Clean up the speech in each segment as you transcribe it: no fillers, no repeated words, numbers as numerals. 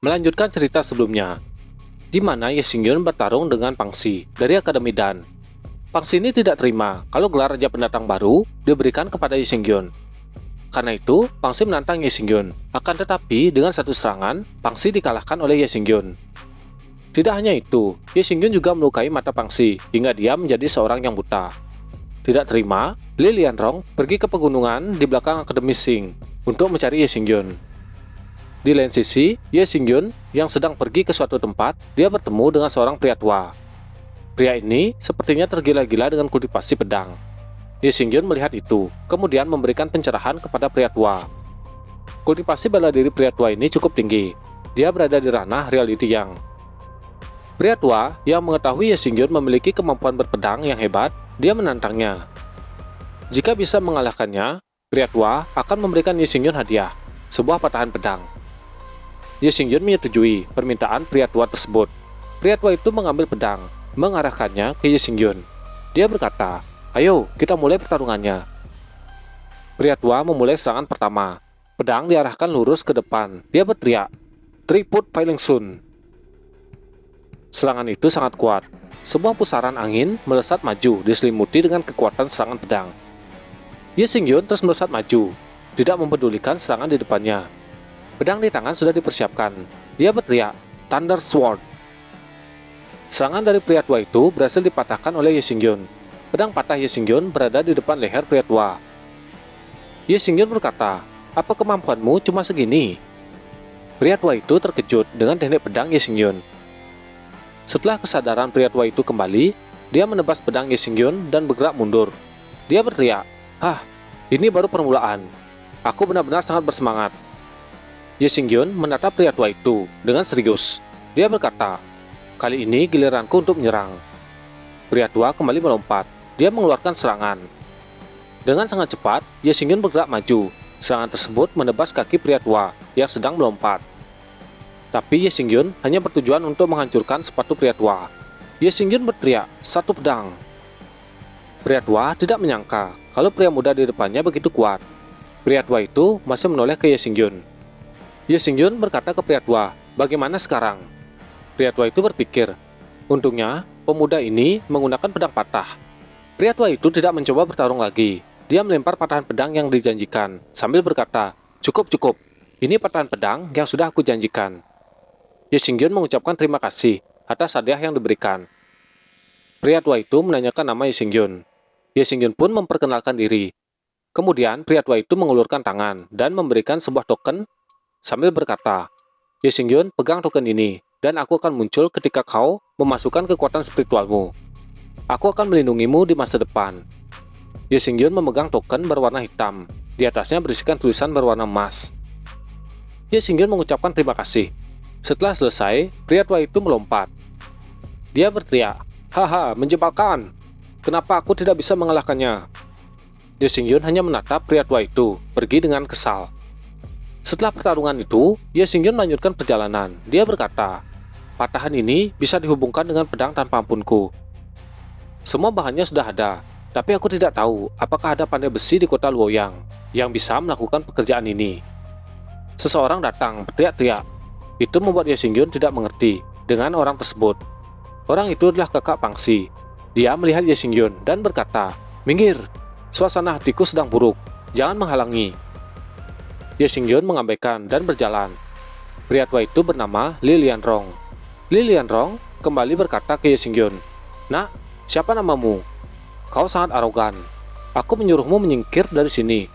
melanjutkan cerita sebelumnya, di mana Ye Xingyun bertarung dengan Pangxi dari Akademi Dan. Pangxi ini tidak terima kalau gelar Raja Pendatang baru diberikan kepada Ye Xingyun. Karena itu, Pangxi menantang Ye Xingyun. Akan tetapi, dengan satu serangan, Pangxi dikalahkan oleh Ye Xingyun. Tidak hanya itu, Ye Xingyun juga melukai mata Pangxi hingga dia menjadi seorang yang buta. Tidak terima, Li Lianrong pergi ke pegunungan di belakang Akademi Xing untuk mencari Ye Xingyun. Di lain sisi, Ye Xingyun yang sedang pergi ke suatu tempat, dia bertemu dengan seorang pria tua. Pria ini sepertinya tergila-gila dengan kultivasi pedang. Ye Xingyun melihat itu, kemudian memberikan pencerahan kepada pria tua. Kultivasi bela diri pria tua ini cukup tinggi. Dia berada di ranah reality yang. Pria tua yang mengetahui Ye Xingyun memiliki kemampuan berpedang yang hebat, dia menantangnya. Jika bisa mengalahkannya, pria tua akan memberikan Ye Xingyun hadiah, sebuah patahan pedang. Ye Xingyun menyetujui permintaan pria tua tersebut. Pria tua itu mengambil pedang, mengarahkannya ke Ye Xingyun. Dia berkata, "Ayo, kita mulai pertarungannya." Pria tua memulai serangan pertama. Pedang diarahkan lurus ke depan. Dia berteriak, "Triput Failing Sun." Serangan itu sangat kuat. Sebuah pusaran angin melesat maju diselimuti dengan kekuatan serangan pedang. Ye Xingyun terus melesat maju, tidak mempedulikan serangan di depannya. Pedang di tangan sudah dipersiapkan. Dia berteriak, "Thunder Sword." Serangan dari pria tua itu berhasil dipatahkan oleh Ye Xingyun. Pedang patah Ye Xingyun berada di depan leher pria tua. Ye Xingyun berkata, "Apa kemampuanmu cuma segini?" Pria tua itu terkejut dengan teknik pedang Ye Xingyun. Setelah kesadaran pria tua itu kembali, dia menebas pedang Ye Xingyun dan bergerak mundur. Dia berteriak, ini baru permulaan. Aku benar-benar sangat bersemangat." Ye Xingyun menatap pria tua itu dengan serius. Dia berkata, "Kali ini giliranku untuk menyerang." Pria tua kembali melompat. Dia mengeluarkan serangan. Dengan sangat cepat, Ye Xingyun bergerak maju. Serangan tersebut menebas kaki pria tua yang sedang melompat. Tapi Ye Xingyun hanya bertujuan untuk menghancurkan sepatu pria tua. Ye Xingyun berteriak, "Satu pedang." Pria tua tidak menyangka kalau pria muda di depannya begitu kuat. Pria tua itu masih menoleh ke Ye Xingyun. Ye Xingyun berkata ke pria tua, "Bagaimana sekarang?" Pria tua itu berpikir, untungnya pemuda ini menggunakan pedang patah. Pria tua itu tidak mencoba bertarung lagi. Dia melempar patahan pedang yang dijanjikan, sambil berkata, Cukup. Ini patahan pedang yang sudah aku janjikan." Ye Xingyun mengucapkan terima kasih atas hadiah yang diberikan. Pria tua itu menanyakan nama Ye Xingyun. Ye Xingyun pun memperkenalkan diri. Kemudian pria tua itu mengulurkan tangan dan memberikan sebuah token sambil berkata, "Ye Xingyun, pegang token ini, dan aku akan muncul ketika kau memasukkan kekuatan spiritualmu. Aku akan melindungimu di masa depan." Ye Xingyun memegang token berwarna hitam. Di atasnya berisikan tulisan berwarna emas. Ye Xingyun mengucapkan terima kasih. Setelah selesai, pria tua itu melompat. Dia berteriak, "Haha, menjebalkan! Kenapa aku tidak bisa mengalahkannya?" Ye Xingyun hanya menatap pria tua itu, pergi dengan kesal. Setelah pertarungan itu, Ye Xingyun melanjutkan perjalanan. Dia berkata, "Patahan ini bisa dihubungkan dengan pedang tanpa ampunku. Semua bahannya sudah ada, tapi aku tidak tahu apakah ada pandai besi di kota Luoyang yang bisa melakukan pekerjaan ini." Seseorang datang berteriak-teriak. Itu membuat Ye Xingyun tidak mengerti dengan orang tersebut. Orang itu adalah kakak Pangxi. Dia melihat Ye Xingyun dan berkata, "Minggir, suasana hatiku sedang buruk, jangan menghalangi." Ye Xingyun mengabaikan dan berjalan. Pria tua itu bernama Li Lianrong. Li Lianrong kembali berkata ke Ye Xingyun, "Nak, siapa namamu? Kau sangat arogan. Aku menyuruhmu menyingkir dari sini.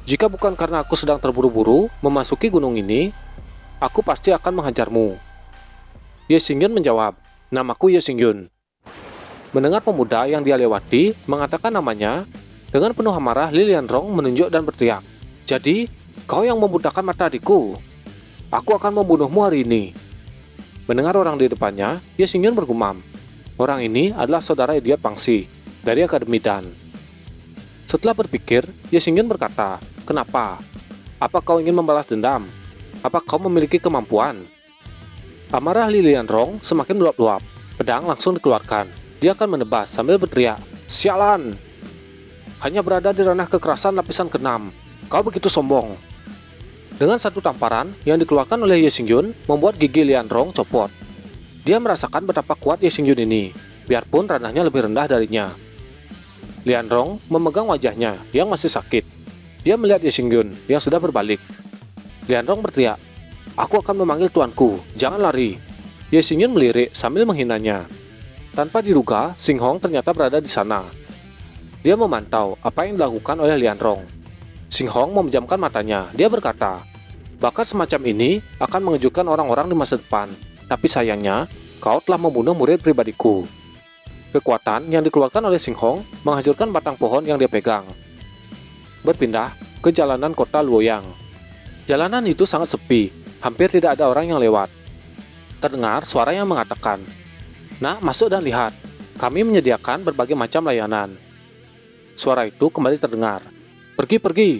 Jika bukan karena aku sedang terburu-buru memasuki gunung ini, aku pasti akan menghajarmu." Ye Xingyun menjawab, "Namaku Ye Xingyun." Mendengar pemuda yang dia lewati mengatakan namanya, dengan penuh amarah Li Lianrong menunjuk dan berteriak, "Jadi, kau yang membutakan mata adikku? Aku akan membunuhmu hari ini." Mendengar orang di depannya, Ye Xingyun bergumam, "Orang ini adalah saudara idiot Pangxi dari Akademi Dan." Setelah berpikir, Ye Xingyun berkata, "Kenapa? Apa kau ingin membalas dendam? Apa kau memiliki kemampuan?" Amarah Li Lianrong semakin meluap-luap. Pedang langsung dikeluarkan. Dia akan menebas sambil berteriak, "Sialan! Hanya berada di ranah kekerasan lapisan ke-6. Kau begitu sombong." Dengan satu tamparan yang dikeluarkan oleh Ye Xingyun membuat gigi Lianrong copot. Dia merasakan betapa kuat Ye Xingyun ini, biarpun ranahnya lebih rendah darinya. Lianrong memegang wajahnya yang masih sakit. Dia melihat Ye Xingyun yang sudah berbalik. Lianrong berteriak, "Aku akan memanggil tuanku, jangan lari." Ye Xingyun melirik sambil menghinanya. Tanpa diduga, Xing Hong ternyata berada di sana. Dia memantau apa yang dilakukan oleh Lianrong. Xing Hong memejamkan matanya. Dia berkata, "Bakat semacam ini akan mengejutkan orang-orang di masa depan. Tapi sayangnya, kau telah membunuh murid pribadiku." Kekuatan yang dikeluarkan oleh Xing Hong menghancurkan batang pohon yang dia pegang. Berpindah ke jalanan kota Luoyang. Jalanan itu sangat sepi, hampir tidak ada orang yang lewat. Terdengar suara yang mengatakan, "Nak, masuk dan lihat. Kami menyediakan berbagai macam layanan." Suara itu kembali terdengar. "Pergi, pergi.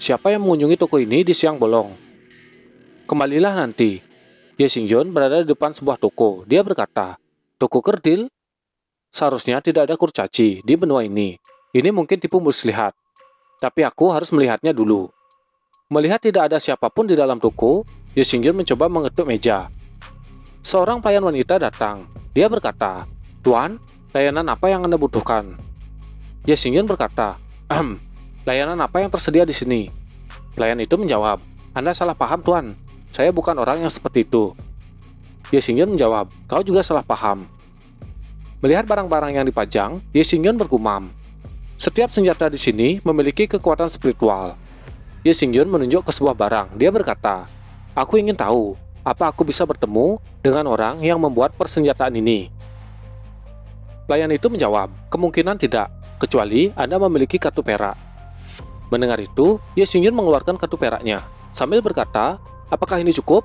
Siapa yang mengunjungi toko ini di siang bolong? Kembalilah nanti." Ye Xingyun berada di depan sebuah toko. Dia berkata, "Toko kerdil? Seharusnya tidak ada kurcaci di benua ini. Ini mungkin tipu muslihat. Tapi aku harus melihatnya dulu." Melihat tidak ada siapapun di dalam toko, Ye Xingyun mencoba mengetuk meja. Seorang pelayan wanita datang. Dia berkata, "Tuan, layanan apa yang Anda butuhkan?" Ye Xingyun berkata, "Layanan apa yang tersedia di sini?" Pelayan itu menjawab, "Anda salah paham, Tuan. Saya bukan orang yang seperti itu." Ye Xingyun menjawab, "Kau juga salah paham." Melihat barang-barang yang dipajang, Ye Xingyun bergumam, "Setiap senjata di sini memiliki kekuatan spiritual." Ye Xingyun menunjuk ke sebuah barang. Dia berkata, "Aku ingin tahu, apa aku bisa bertemu dengan orang yang membuat persenjataan ini?" Pelayan itu menjawab, "Kemungkinan tidak, kecuali Anda memiliki kartu perak." Mendengar itu, Ye Xingyun mengeluarkan kartu peraknya, sambil berkata, "Apakah ini cukup?"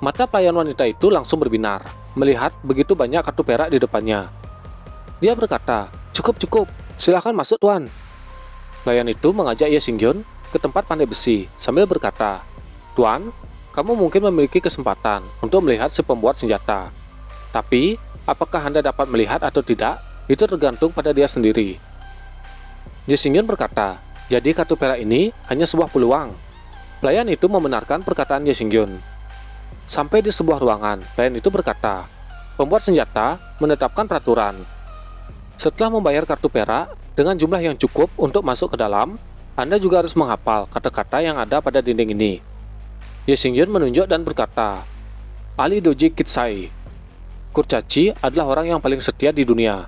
Mata pelayan wanita itu langsung berbinar, melihat begitu banyak kartu perak di depannya. Dia berkata, "Cukup, cukup, silahkan masuk, Tuan." Pelayan itu mengajak Ye Xingyun ke tempat pandai besi, sambil berkata, "Tuan, kamu mungkin memiliki kesempatan untuk melihat si pembuat senjata. Tapi, apakah Anda dapat melihat atau tidak, itu tergantung pada dia sendiri." Ye Xingyun berkata, "Jadi kartu perak ini hanya sebuah peluang." Pelayan itu membenarkan perkataan Ye Xingyun. Sampai di sebuah ruangan, pelayan itu berkata, "Pembuat senjata menetapkan peraturan. Setelah membayar kartu perak dengan jumlah yang cukup untuk masuk ke dalam, Anda juga harus menghafal kata-kata yang ada pada dinding ini." Ye Xingyun menunjuk dan berkata, "Ali Doji Kitsai. Kurcaci adalah orang yang paling setia di dunia."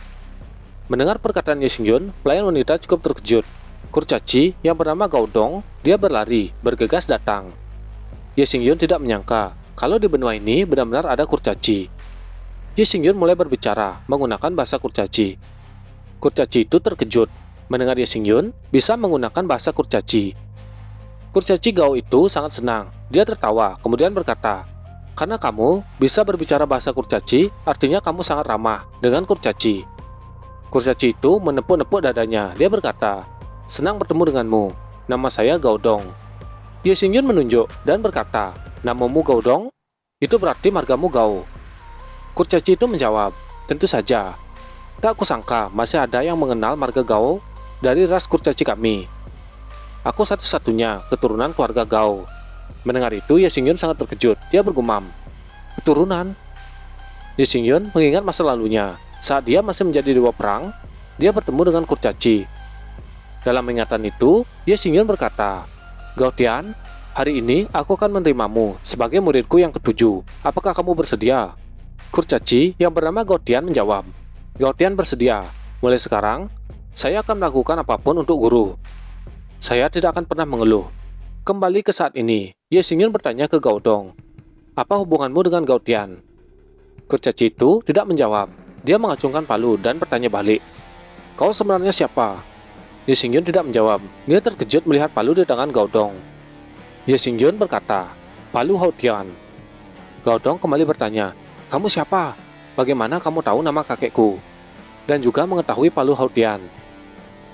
Mendengar perkataan Ye Xingyun, pelayan wanita cukup terkejut. Kurcaci yang bernama Gaodong, dia berlari, bergegas datang. Ye Xingyun tidak menyangka kalau di benua ini benar-benar ada kurcaci. Ye Xingyun mulai berbicara menggunakan bahasa kurcaci. Kurcaci itu terkejut mendengar Ye Xingyun bisa menggunakan bahasa kurcaci. Kurcaci Gao itu sangat senang. Dia tertawa, kemudian berkata, "Karena kamu bisa berbicara bahasa kurcaci, artinya kamu sangat ramah dengan kurcaci." Kurcaci itu menepuk-nepuk dadanya. Dia berkata, "Senang bertemu denganmu. Nama saya Gaodong." Ye Xingyun menunjuk dan berkata, "Namamu Gaodong? Itu berarti margamu Gao." Kurcaci itu menjawab, "Tentu saja. Tak kusangka masih ada yang mengenal marga Gao dari ras kurcaci kami. Aku satu-satunya keturunan keluarga Gao." Mendengar itu, Ye Xingyun sangat terkejut. Dia bergumam, "Keturunan?" Ye Xingyun mengingat masa lalunya. Saat dia masih menjadi dewa perang, dia bertemu dengan kurcaci. Dalam ingatan itu, Ye Xingyun berkata, "Gao Tian, hari ini aku akan menerimamu sebagai muridku yang ketujuh. Apakah kamu bersedia?" Kurcaci yang bernama Gao Tian menjawab, "Gao Tian bersedia. Mulai sekarang, saya akan melakukan apapun untuk guru. Saya tidak akan pernah mengeluh." Kembali ke saat ini, Ye Xingyun bertanya ke Gaodong, "Apa hubunganmu dengan Gao Tian?" Kurcaci itu tidak menjawab. Dia mengacungkan palu dan bertanya balik, "Kau sebenarnya siapa?" Ye Xingyun tidak menjawab. Dia terkejut melihat palu di tangan Gaodong. Ye Xingyun berkata, "Palu Hao Tian." Gaodong kembali bertanya, "Kamu siapa? Bagaimana kamu tahu nama kakekku? Dan juga mengetahui palu Hao Tian?"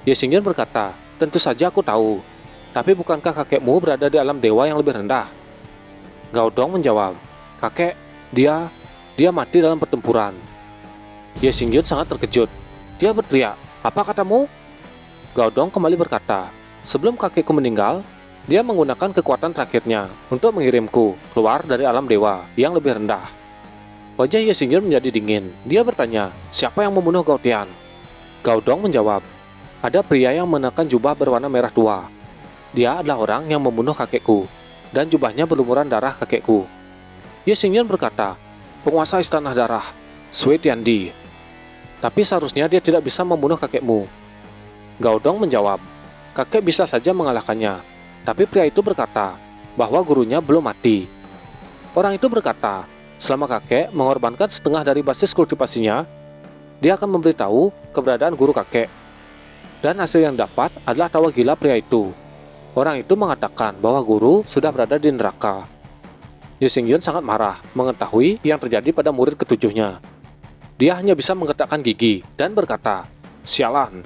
Ye Xingyun berkata, "Tentu saja aku tahu. Tapi bukankah kakekmu berada di alam dewa yang lebih rendah?" Gaodong menjawab, "Kakek, dia mati dalam pertempuran." Ye Xingyun sangat terkejut. Dia berteriak, "Apa katamu?" Gaodong kembali berkata, "Sebelum kakekku meninggal, Dia menggunakan kekuatan terakhirnya untuk mengirimku keluar dari alam dewa yang lebih rendah. Wajah Ye Xingyun menjadi dingin. Dia bertanya, siapa yang membunuh Gao Tian? Gao Dong menjawab, ada pria yang mengenakan jubah berwarna merah tua. Dia adalah orang yang membunuh kakekku, dan jubahnya berlumuran darah kakekku. Ye Xingyun berkata, penguasa istana darah, Sui Tiandi. Tapi seharusnya dia tidak bisa membunuh kakekmu. Gao Dong menjawab, kakek bisa saja mengalahkannya. Tapi pria itu berkata bahwa gurunya belum mati. Orang itu berkata, selama kakek mengorbankan setengah dari basis kultivasinya, dia akan memberitahu keberadaan guru kakek. Dan hasil yang dapat adalah tawa gila pria itu. Orang itu mengatakan bahwa guru sudah berada di neraka. Ye Xingyun sangat marah mengetahui yang terjadi pada murid ketujuhnya. Dia hanya bisa menggetakkan gigi dan berkata, sialan.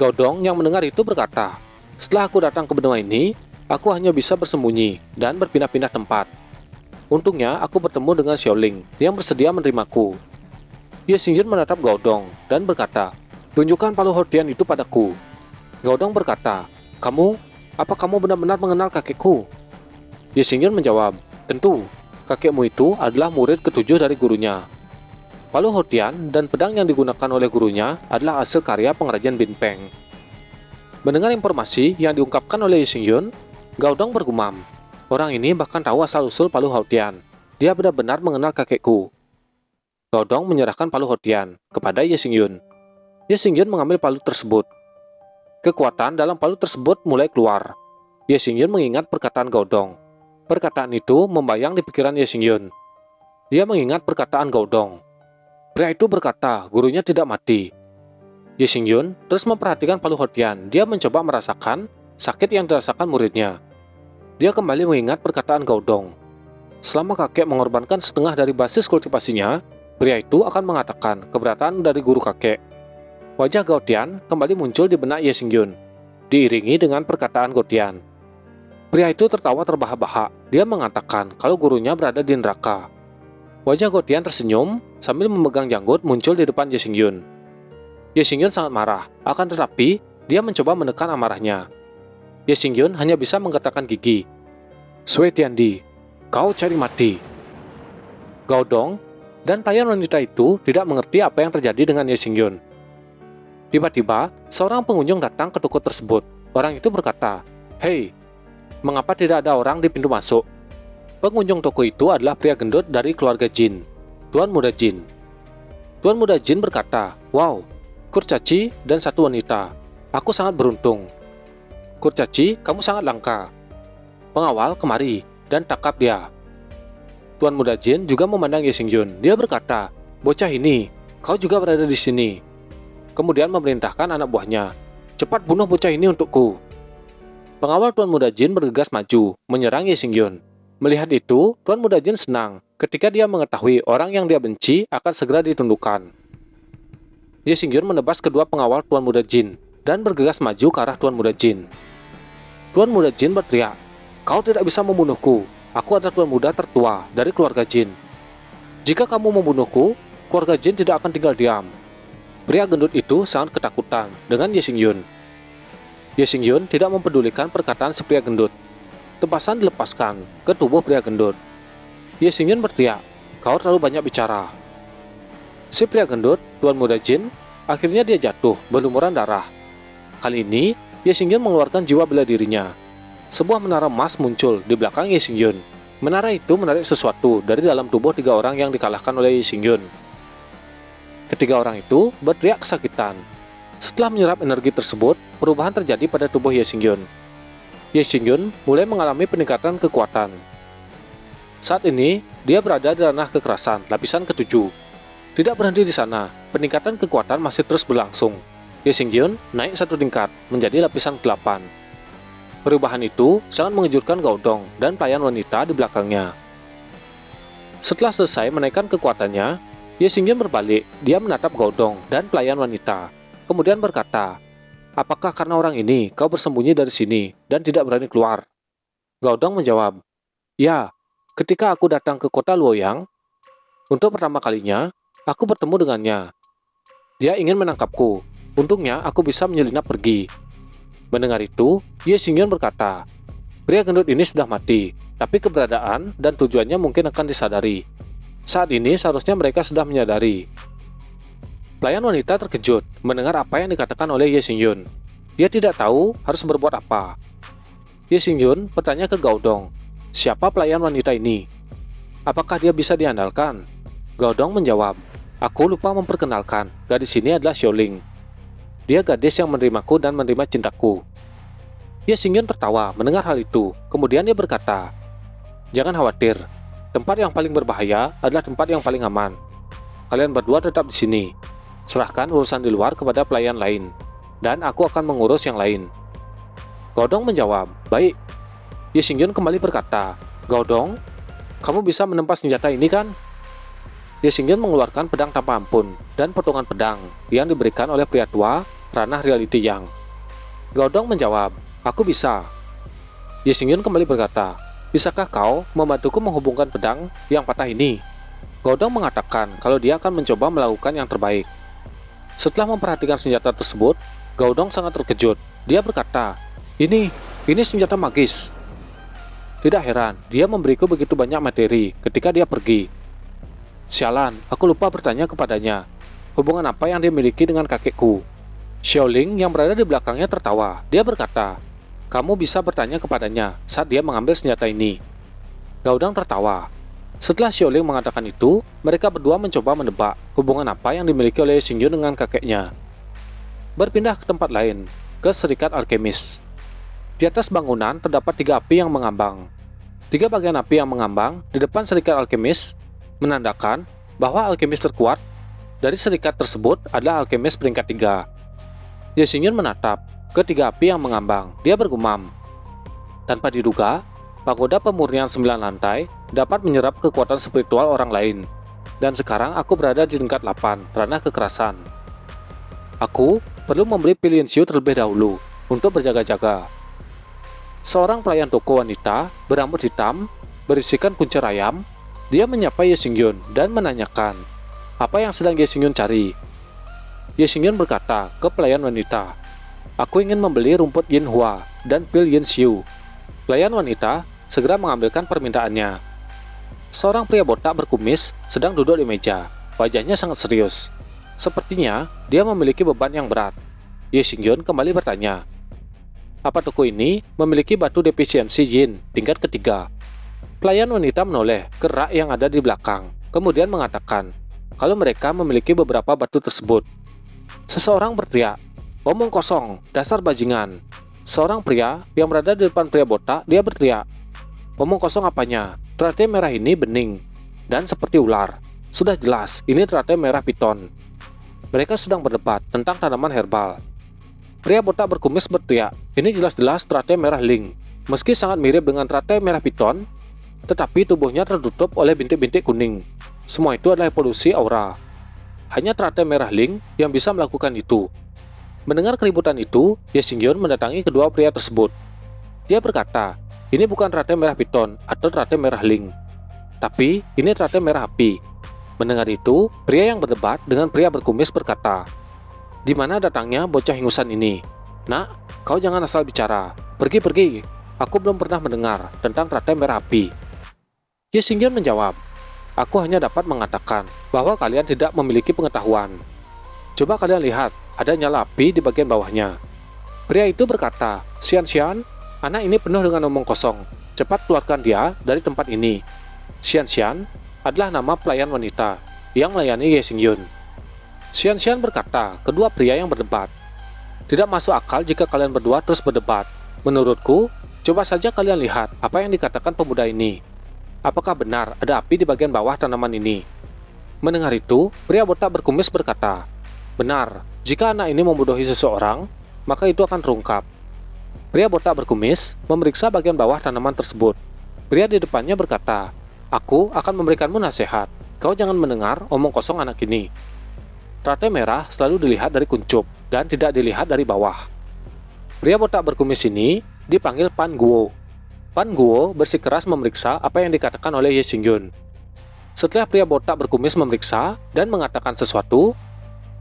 Gao Dong yang mendengar itu berkata, setelah aku datang ke benua ini, aku hanya bisa bersembunyi dan berpindah-pindah tempat. Untungnya aku bertemu dengan Xiaoling yang bersedia menerimaku. Ye Xingyun menatap Gao Dong dan berkata, tunjukkan palu Hodian itu padaku. Gao Dong berkata, apa kamu benar-benar mengenal kakekku? Ye Xingyun menjawab, tentu, kakekmu itu adalah murid ketujuh dari gurunya. Palu Hodian dan pedang yang digunakan oleh gurunya adalah hasil karya pengrajin Bin Peng. Mendengar informasi yang diungkapkan oleh Ye Xingyun, Gao Dong bergumam, orang ini bahkan tahu asal-usul palu Hodian. Dia benar-benar mengenal kakekku. Gao Dong menyerahkan palu Hodian kepada Ye Xingyun. Ye Xingyun mengambil palu tersebut. Kekuatan dalam palu tersebut mulai keluar. Ye Xingyun mengingat perkataan Gao Dong. Perkataan itu membayang di pikiran Ye Xingyun. Dia mengingat perkataan Gao Dong. Pria itu berkata gurunya tidak mati. Ye Xingyun terus memperhatikan palu Hodian. Dia mencoba merasakan sakit yang dirasakan muridnya. Dia kembali mengingat perkataan Gao Dong. Selama kakek mengorbankan setengah dari basis kultivasinya, pria itu akan mengatakan keberatan dari guru kakek. Wajah Gao Tian kembali muncul di benak Ye Xingyun, diiringi dengan perkataan Gao Tian. Pria itu tertawa terbahak-bahak. Dia mengatakan kalau gurunya berada di neraka. Wajah Gao Tian tersenyum sambil memegang janggut muncul di depan Ye Xingyun. Ye Xingyun sangat marah, akan tetapi dia mencoba menekan amarahnya. Ye Xingyun hanya bisa menggetakkan gigi. Sui Tiandi, kau cari mati. Gao Dong dan pelayan wanita itu tidak mengerti apa yang terjadi dengan Ye Xingyun. Tiba-tiba, seorang pengunjung datang ke toko tersebut. Orang itu berkata, hei, mengapa tidak ada orang di pintu masuk? Pengunjung toko itu adalah pria gendut dari keluarga Jin, Tuan Muda Jin. Tuan Muda Jin berkata, wow, kurcaci dan satu wanita. Aku sangat beruntung. Kurcaci, kamu sangat langka. Pengawal, kemari dan tangkap dia. Tuan Muda Jin juga memandang Ye Xingyun. Dia berkata, bocah ini, kau juga berada di sini. Kemudian memerintahkan anak buahnya, cepat bunuh bocah ini untukku. Pengawal Tuan Muda Jin bergegas maju, menyerang Ye Xingyun. Melihat itu, Tuan Muda Jin senang ketika dia mengetahui orang yang dia benci akan segera ditundukkan. Ye Xingyun menebas kedua pengawal Tuan Muda Jin dan bergegas maju ke arah Tuan Muda Jin. Tuan Muda Jin berteriak, kau tidak bisa membunuhku. Aku adalah Tuan Muda tertua dari keluarga Jin. Jika kamu membunuhku, keluarga Jin tidak akan tinggal diam. Pria gendut itu sangat ketakutan dengan Ye Xingyun. Ye Xingyun tidak mempedulikan perkataan si pria gendut. Tebasan dilepaskan ke tubuh pria gendut. Ye Xingyun berteriak, kau terlalu banyak bicara. Si pria gendut, Tuan Muda Jin, akhirnya dia jatuh berlumuran darah. Kali ini, Ye Xingyun mengeluarkan jiwa bela dirinya. Sebuah menara emas muncul di belakang Ye Xingyun. Menara itu menarik sesuatu dari dalam tubuh tiga orang yang dikalahkan oleh Ye Xingyun. Ketiga orang itu berteriak kesakitan. Setelah menyerap energi tersebut, perubahan terjadi pada tubuh Ye Xingyun. Ye Xingyun mulai mengalami peningkatan kekuatan. Saat ini, dia berada di ranah kekerasan lapisan ke-7. Tidak berhenti di sana, peningkatan kekuatan masih terus berlangsung. Ye Xingyun naik satu tingkat menjadi lapisan ke-8. Perubahan itu sangat mengejutkan Gao Dong dan pelayan wanita di belakangnya. Setelah selesai menaikkan kekuatannya, Ye Xingyun berbalik. Dia menatap Gao Dong dan pelayan wanita, kemudian berkata, apakah karena orang ini kau bersembunyi dari sini dan tidak berani keluar? Gao Dong menjawab, ya, ketika aku datang ke kota Luoyang, untuk pertama kalinya, aku bertemu dengannya. Dia ingin menangkapku. Untungnya aku bisa menyelinap pergi. Mendengar itu, Ye Xingyun berkata, Pria gendut ini sudah mati, tapi keberadaan dan tujuannya mungkin akan disadari. Saat ini seharusnya mereka sudah menyadari. Pelayan wanita terkejut mendengar apa yang dikatakan oleh Ye Xingyun. Dia tidak tahu harus berbuat apa. Ye Xingyun bertanya ke Gaodong, siapa pelayan wanita ini? Apakah dia bisa diandalkan? Gaodong menjawab, aku lupa memperkenalkan, gadis ini adalah Xiaoling. Dia gadis yang menerimaku dan menerima cintaku. Ye Xingyun tertawa mendengar hal itu, kemudian dia berkata, jangan khawatir, tempat yang paling berbahaya adalah tempat yang paling aman. Kalian berdua tetap di sini. Serahkan urusan di luar kepada pelayan lain, dan aku akan mengurus yang lain. Gaodong menjawab, baik. Ye Xingyun kembali berkata, Gaodong, kamu bisa menempa senjata ini kan? Ye Xingyun mengeluarkan pedang tanpa ampun dan potongan pedang yang diberikan oleh pria tua ranah reality yang. Gaodong menjawab, aku bisa. Ye Xingyun kembali berkata, bisakah kau membantuku menghubungkan pedang yang patah ini? Gaodong mengatakan kalau dia akan mencoba melakukan yang terbaik. Setelah memperhatikan senjata tersebut, Gaodong sangat terkejut. Dia berkata, ini senjata magis. Tidak heran, dia memberiku begitu banyak materi ketika dia pergi. Sialan, aku lupa bertanya kepadanya, hubungan apa yang dia miliki dengan kakekku. Xiaoling yang berada di belakangnya tertawa. Dia berkata, kamu bisa bertanya kepadanya saat dia mengambil senjata ini. Gaodong tertawa. Setelah Xiaoling mengatakan itu, mereka berdua mencoba menebak hubungan apa yang dimiliki oleh Xingyun dengan kakeknya. Berpindah ke tempat lain, ke Serikat Alkemis. Di atas bangunan terdapat 3 api yang mengambang. 3 bagian api yang mengambang di depan Serikat Alkemis menandakan bahwa alkemis terkuat dari serikat tersebut adalah alkemis peringkat 3. Ye Xingyun menatap ke 3 api yang mengambang. Dia bergumam, tanpa diduga, pagoda pemurnian 9 lantai dapat menyerap kekuatan spiritual orang lain. Dan sekarang aku berada di tingkat 8, ranah kekerasan. Aku perlu memberi pilihan Xiu terlebih dahulu untuk berjaga-jaga. Seorang pelayan toko wanita berambut hitam berisikan kuncir ayam. Dia menyapa Ye Xingyun dan menanyakan apa yang sedang Ye Xingyun cari. Ye Xingyun berkata ke pelayan wanita, aku ingin membeli rumput Yin Hua dan pil Yin Xiu. Pelayan wanita segera mengambilkan permintaannya. Seorang pria botak berkumis sedang duduk di meja. Wajahnya sangat serius. Sepertinya dia memiliki beban yang berat. Ye Xingyun kembali bertanya, apa toko ini memiliki batu defisiensi Yin tingkat ketiga? Pelayan wanita menoleh ke rak yang ada di belakang, kemudian mengatakan kalau mereka memiliki beberapa batu tersebut. Seseorang berteriak, omong kosong, dasar bajingan. Seorang pria yang berada di depan pria botak, dia berteriak, omong kosong apanya? Teratai merah ini bening dan seperti ular. Sudah jelas, ini teratai merah piton. Mereka sedang berdebat tentang tanaman herbal. Pria botak berkumis berteriak, ini jelas-jelas teratai merah ling. Meski sangat mirip dengan teratai merah piton, tetapi tubuhnya tertutup oleh bintik-bintik kuning. Semua itu adalah polusi aura. Hanya teratai merah ling yang bisa melakukan itu. Mendengar keributan itu, Ye Xingyun mendatangi kedua pria tersebut. Dia berkata, ini bukan teratai merah piton atau teratai merah ling, tapi ini teratai merah api. Mendengar itu, pria yang berdebat dengan pria berkumis berkata, di mana datangnya bocah ingusan ini? Nak, kau jangan asal bicara. Pergi. Aku belum pernah mendengar tentang teratai merah api. Ye Xingyun menjawab, aku hanya dapat mengatakan bahwa kalian tidak memiliki pengetahuan. Coba kalian lihat, ada nyala api di bagian bawahnya. Pria itu berkata, Xian, anak ini penuh dengan omong kosong. Cepat keluarkan dia dari tempat ini. Xian adalah nama pelayan wanita yang melayani Ye Xingyun. Xian berkata, kedua pria yang berdebat, tidak masuk akal jika kalian berdua terus berdebat. Menurutku, coba saja kalian lihat apa yang dikatakan pemuda ini. Apakah benar ada api di bagian bawah tanaman ini? Mendengar itu, pria botak berkumis berkata, benar, jika anak ini membodohi seseorang, maka itu akan terungkap. Pria botak berkumis memeriksa bagian bawah tanaman tersebut. Pria di depannya berkata, aku akan memberikanmu nasihat. Kau jangan mendengar omong kosong anak ini. Teratai merah selalu dilihat dari kuncup dan tidak dilihat dari bawah. Pria botak berkumis ini dipanggil Pan Guo. Pan Guo bersikeras memeriksa apa yang dikatakan oleh Ye Xingyun. Setelah pria botak berkumis memeriksa dan mengatakan sesuatu,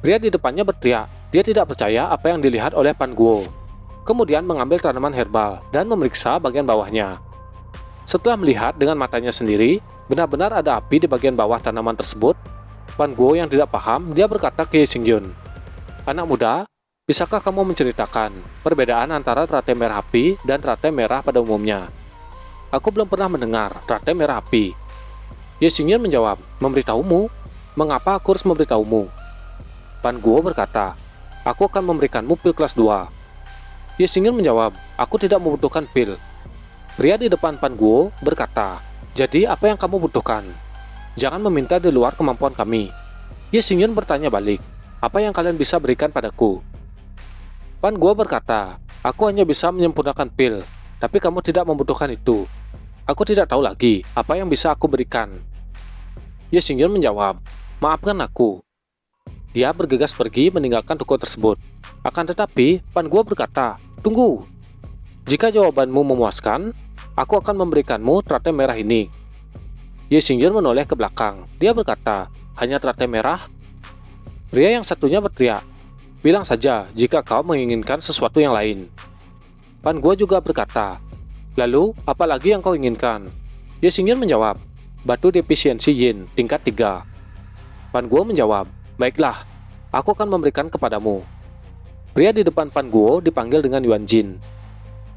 pria di depannya berteriak, dia tidak percaya apa yang dilihat oleh Pan Guo. kemudian mengambil tanaman herbal dan memeriksa bagian bawahnya. Setelah melihat dengan matanya sendiri, benar-benar ada api di bagian bawah tanaman tersebut, Pan Guo yang tidak paham, dia berkata ke Ye Xingyun, "Anak muda, bisakah kamu menceritakan perbedaan antara teratai merah api dan teratai merah pada umumnya? Aku belum pernah mendengar teratai merah api." Ye Xingyun menjawab, "Memberitahumu? Mengapa aku harus memberitahumu?" Pan Guo berkata, "Aku akan memberikanmu pil kelas 2. Ye Xingyun menjawab, "Aku tidak membutuhkan pil." Pria di depan Pan Guo berkata, "Jadi apa yang kamu butuhkan? Jangan meminta di luar kemampuan kami." Ye Xingyun bertanya balik, "Apa yang kalian bisa berikan padaku?" Pan Guo berkata, "Aku hanya bisa menyempurnakan pil, tapi kamu tidak membutuhkan itu. Aku tidak tahu lagi apa yang bisa aku berikan." Ye Xingyun menjawab, "Maafkan aku." Dia bergegas pergi meninggalkan toko tersebut. Akan tetapi, Pan Guo berkata, "Tunggu. Jika jawabanmu memuaskan, aku akan memberikanmu teratai merah ini." Ye Xingyun menoleh ke belakang. Dia berkata, "Hanya teratai merah?" Pria yang satunya berteriak, "Bilang saja jika kau menginginkan sesuatu yang lain." Pan Guo juga berkata, "Lalu, apa lagi yang kau inginkan?" Ye Xingyun menjawab, "Batu defisiensi yin tingkat 3. Pan Guo menjawab, "Baiklah, aku akan memberikan kepadamu." Pria di depan Pan Guo dipanggil dengan Yuan Jin.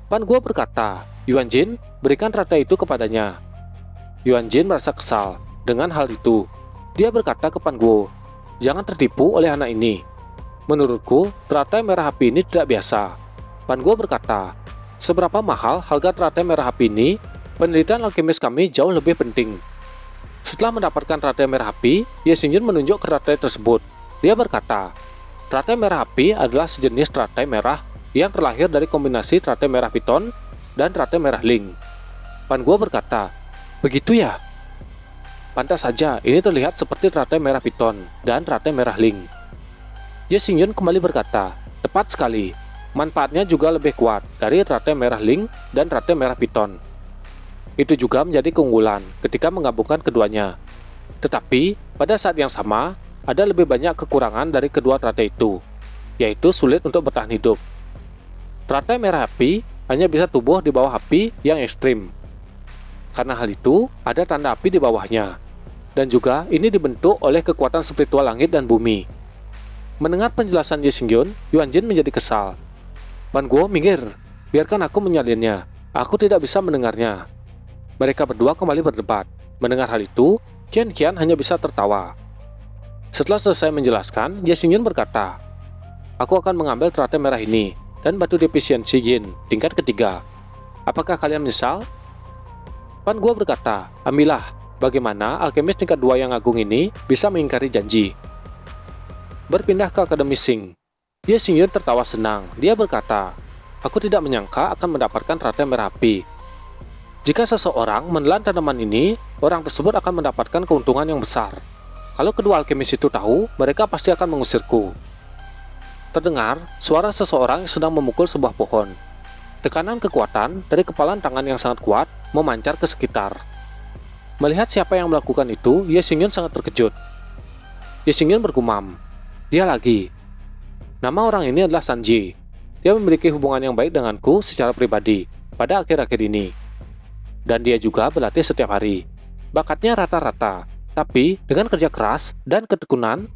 Pan Guo berkata, "Yuan Jin, berikan teratai itu kepadanya." Yuan Jin merasa kesal dengan hal itu. Dia berkata ke Pan Guo, "Jangan tertipu oleh anak ini. Menurutku, teratai merah api ini tidak biasa." Pan Guo berkata, "Seberapa mahal harga teratai merah api ini? Penelitian alkemis kami jauh lebih penting." Setelah mendapatkan teratai merah api, Ye Xingyun menunjuk ke teratai tersebut. Dia berkata, "Teratai merah api adalah sejenis teratai merah yang terlahir dari kombinasi teratai merah piton dan teratai merah ling." Pan Guo berkata, "Begitu ya? Pantas saja ini terlihat seperti teratai merah piton dan teratai merah ling." Ye Xingyun kembali berkata, "Tepat sekali. Manfaatnya juga lebih kuat dari teratai merah ling dan teratai merah piton. Itu juga menjadi keunggulan ketika menggabungkan keduanya. Tetapi, pada saat yang sama, ada lebih banyak kekurangan dari kedua teratai itu, yaitu sulit untuk bertahan hidup. Teratai merah api hanya bisa tumbuh di bawah api yang ekstrim. Karena hal itu, ada tanda api di bawahnya. Dan juga ini dibentuk oleh kekuatan spiritual langit dan bumi." Mendengar penjelasan Ye Xingyun, Yuan Jin menjadi kesal. "Pan Guo, minggir. Biarkan aku menyalinnya. Aku tidak bisa mendengarnya." Mereka berdua kembali berdebat. Mendengar hal itu, Qian Qian hanya bisa tertawa. Setelah selesai menjelaskan, Ye Xingyun berkata, "Aku akan mengambil teratai merah ini dan batu defisiensi yin tingkat ketiga. Apakah kalian menyesal?" Pan Guo berkata, "Ambillah. Bagaimana alkemis tingkat 2 yang agung ini bisa mengingkari janji?" Berpindah ke Akademi Xing. Ye Xingyun tertawa senang. Dia berkata, "Aku tidak menyangka akan mendapatkan teratai merah api. Jika seseorang menelan tanaman ini, orang tersebut akan mendapatkan keuntungan yang besar. Kalau kedua alkemis itu tahu, mereka pasti akan mengusirku." Terdengar suara seseorang yang sedang memukul sebuah pohon. Tekanan kekuatan dari kepalan tangan yang sangat kuat memancar ke sekitar. Melihat siapa yang melakukan itu, Ye Xingyun sangat terkejut. Ye Xingyun bergumam, "Dia lagi. Nama orang ini adalah Sanji. Dia memiliki hubungan yang baik denganku secara pribadi pada akhir-akhir ini. Dan dia juga berlatih setiap hari. Bakatnya rata-rata, tapi dengan kerja keras dan ketekunan,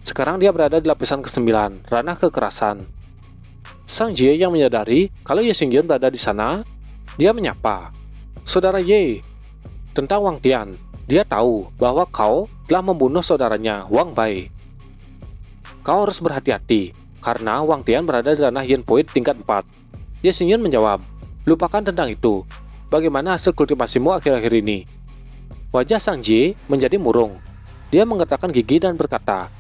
sekarang dia berada di lapisan ke-9, ranah kekerasan." Sang Jie yang menyadari kalau Ye Xingyun berada di sana, dia menyapa, "Saudara Ye, tentang Wang Tian, dia tahu bahwa kau telah membunuh saudaranya, Wang Bai. Kau harus berhati-hati, karena Wang Tian berada di ranah Yin Point tingkat 4. Ye Xingyun menjawab, "Lupakan tentang itu. Bagaimana hasil kultivasimu akhir-akhir ini?" Wajah Sang Jie menjadi murung. Dia menggetarkan gigi dan berkata,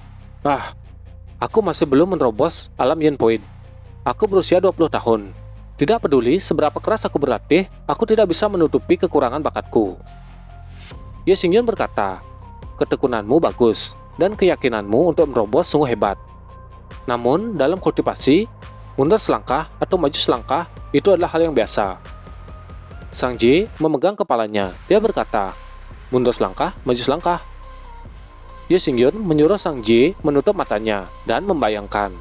Aku masih belum menerobos alam Yin Point. Aku berusia 20 tahun. Tidak peduli seberapa keras aku berlatih, aku tidak bisa menutupi kekurangan bakatku." Ye Xingyun berkata, "Ketekunanmu bagus, dan keyakinanmu untuk menerobos sungguh hebat. Namun, dalam kultivasi, mundur selangkah atau maju selangkah itu adalah hal yang biasa." Sang Ji memegang kepalanya. Dia berkata, "Mundur selangkah, maju selangkah." Ye Xingyun menyuruh Sang Ji menutup matanya dan membayangkan.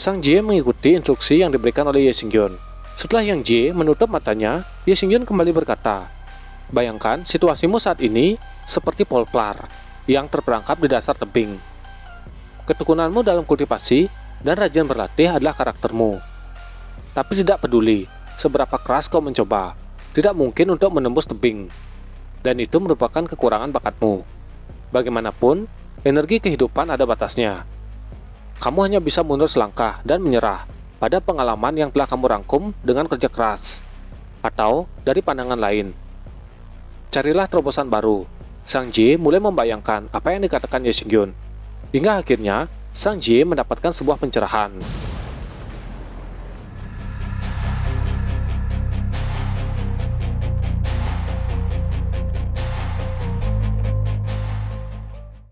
Sang Jie mengikuti instruksi yang diberikan oleh Ye Xingyun. Setelah Yang Jie menutup matanya, Ye Xingyun kembali berkata, "Bayangkan situasimu saat ini seperti polplar yang terperangkap di dasar tebing. Ketekunanmu dalam kultivasi dan rajin berlatih adalah karaktermu. Tapi tidak peduli seberapa keras kau mencoba, tidak mungkin untuk menembus tebing. Dan itu merupakan kekurangan bakatmu. Bagaimanapun, energi kehidupan ada batasnya. Kamu hanya bisa mundur selangkah dan menyerah pada pengalaman yang telah kamu rangkum dengan kerja keras, atau dari pandangan lain. Carilah terobosan baru." Sang Jie mulai membayangkan apa yang dikatakan Ye Xingyun. Hingga akhirnya, Sang Jie mendapatkan sebuah pencerahan.